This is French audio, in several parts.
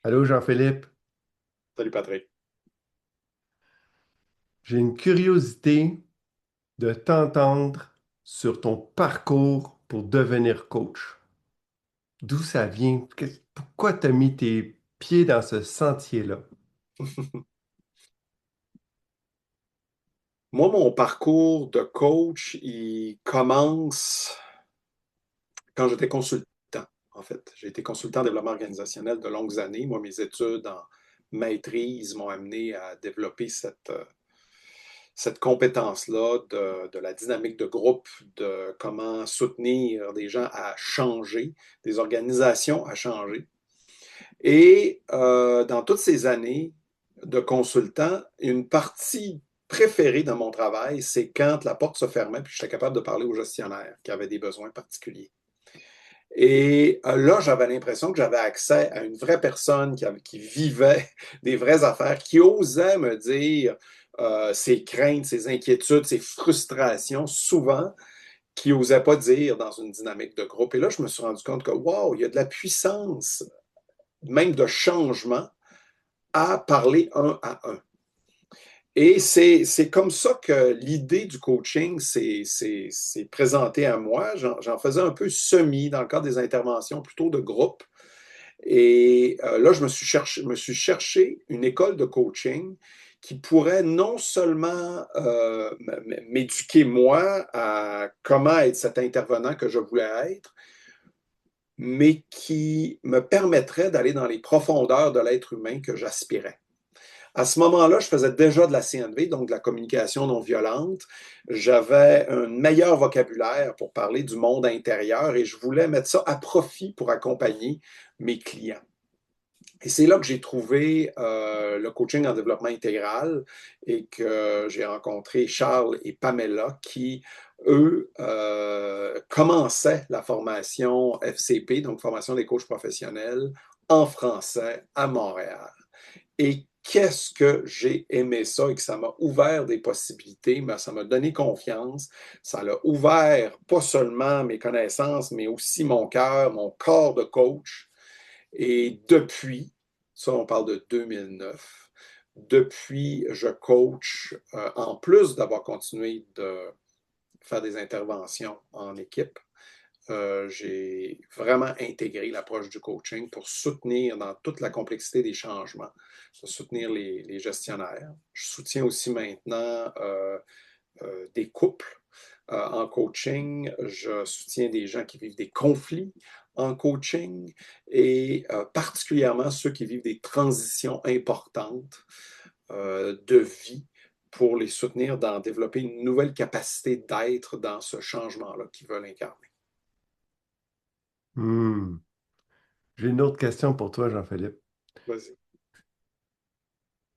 Allô Jean-Philippe, Salut Patrick. j'ai une curiosité de t'entendre sur ton parcours pour devenir coach. D'où ça vient? Pourquoi tu as mis tes pieds dans ce sentier-là? Moi, mon parcours de coach, il commence quand j'étais consultant, en fait. J'ai été consultant en développement organisationnel de longues années. Moi, mes études en maîtrise m'ont amené à développer cette compétence-là de la dynamique de groupe, de comment soutenir des gens à changer, des organisations à changer. Et dans toutes ces années de consultant, une partie préférée dans mon travail, c'est quand la porte se fermait puis j'étais capable de parler aux gestionnaires qui avaient des besoins particuliers. Et là, j'avais l'impression que j'avais accès à une vraie personne qui vivait des vraies affaires, qui osait me dire ses craintes, ses inquiétudes, ses frustrations, souvent, qui n'osait pas dire dans une dynamique de groupe. Et là, je me suis rendu compte que, wow, il y a de la puissance, même de changement, à parler un à un. Et c'est comme ça que l'idée du coaching s'est présentée à moi. J'en faisais un peu semi dans le cadre des interventions, plutôt de groupe. Et là, me suis cherché une école de coaching qui pourrait non seulement m'éduquer moi à comment être cet intervenant que je voulais être, mais qui me permettrait d'aller dans les profondeurs de l'être humain que j'aspirais. À ce moment-là, je faisais déjà de la CNV, donc de la communication non violente. J'avais un meilleur vocabulaire pour parler du monde intérieur et je voulais mettre ça à profit pour accompagner mes clients. Et c'est là que j'ai trouvé le coaching en développement intégral et que j'ai rencontré Charles et Pamela qui, eux, commençaient la formation FCP, donc formation des coachs professionnels, en français à Montréal. Et qu'est-ce que j'ai aimé ça et que ça m'a ouvert des possibilités, mais ça m'a donné confiance, ça l'a ouvert pas seulement mes connaissances, mais aussi mon cœur, mon corps de coach. Et depuis, ça on parle de 2009, depuis je coach, en plus d'avoir continué de faire des interventions en équipe, j'ai vraiment intégré l'approche du coaching pour soutenir dans toute la complexité des changements, pour soutenir les gestionnaires. Je soutiens aussi maintenant des couples en coaching. Je soutiens des gens qui vivent des conflits en coaching et particulièrement ceux qui vivent des transitions importantes de vie pour les soutenir dans développer une nouvelle capacité d'être dans ce changement-là qu'ils veulent incarner. Hmm. J'ai une autre question pour toi, Jean-Philippe. Vas-y.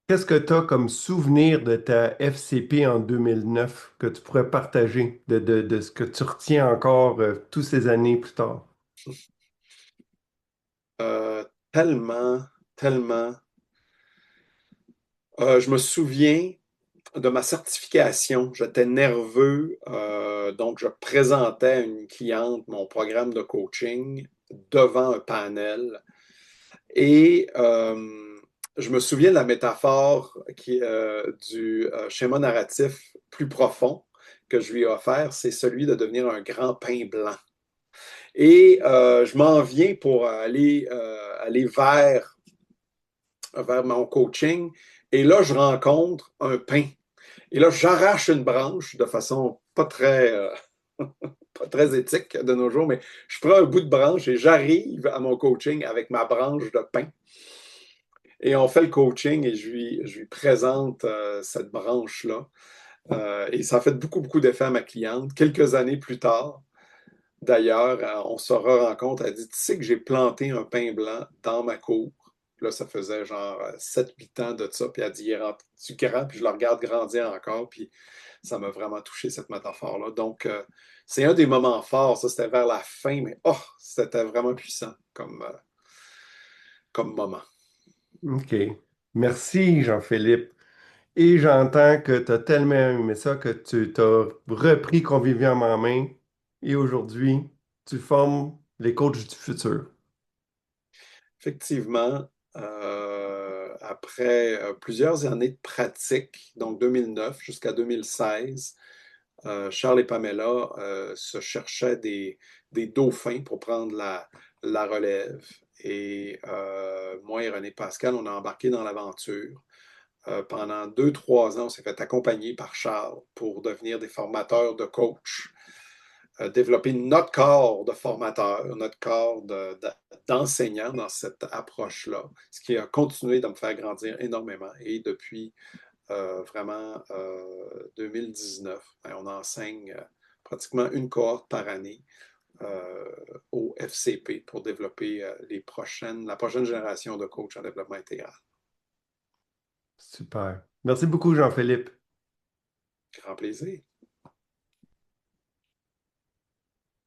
Qu'est-ce que tu as comme souvenir de ta FCP en 2009 que tu pourrais partager de ce que tu retiens encore toutes ces années plus tard? Euh, tellement, tellement. Je me souviens de ma certification. J'étais nerveux, donc je présentais à une cliente mon programme de coaching devant un panel. Et je me souviens de la métaphore du schéma narratif plus profond que je lui ai offert, c'est celui de devenir un grand pain blanc. Et je m'en viens pour aller vers mon coaching. Et là, je rencontre un pain. Et là, j'arrache une branche de façon pas très éthique de nos jours, mais je prends un bout de branche et j'arrive à mon coaching avec ma branche de pain. Et on fait le coaching et je lui présente cette branche-là. Et ça a fait beaucoup, beaucoup d'effet à ma cliente. Quelques années plus tard, d'ailleurs, on se re-rencontre. Elle dit, tu sais que j'ai planté un pain blanc dans ma cour. Là, ça faisait genre 7 8 ans de ça. Puis elle dit, il est rendu grand, puis je le regarde grandir encore. Puis ça m'a vraiment touché, cette métaphore-là. Donc, c'est un des moments forts. Ça, c'était vers la fin, mais oh, c'était vraiment puissant comme moment. OK. Merci, Jean-Philippe. Et j'entends que tu as tellement aimé ça que tu t'as repris Convivium en main et aujourd'hui, tu formes les coachs du futur. Effectivement, Après plusieurs années de pratique, donc 2009 jusqu'à 2016, Charles et Pamela se cherchaient des dauphins pour prendre la relève. Et moi et René Pascal, on a embarqué dans l'aventure. Pendant 2, 3 ans, on s'est fait accompagner par Charles pour devenir des formateurs de coach, développer notre corps de formateurs, notre corps d'enseignants dans cette approche-là, ce qui a continué de me faire grandir énormément. Et depuis vraiment 2019, ben, on enseigne pratiquement une cohorte par année euh, au FCP pour développer la prochaine génération de coachs en développement intégral. Super. Merci beaucoup, Jean-Philippe. Grand plaisir.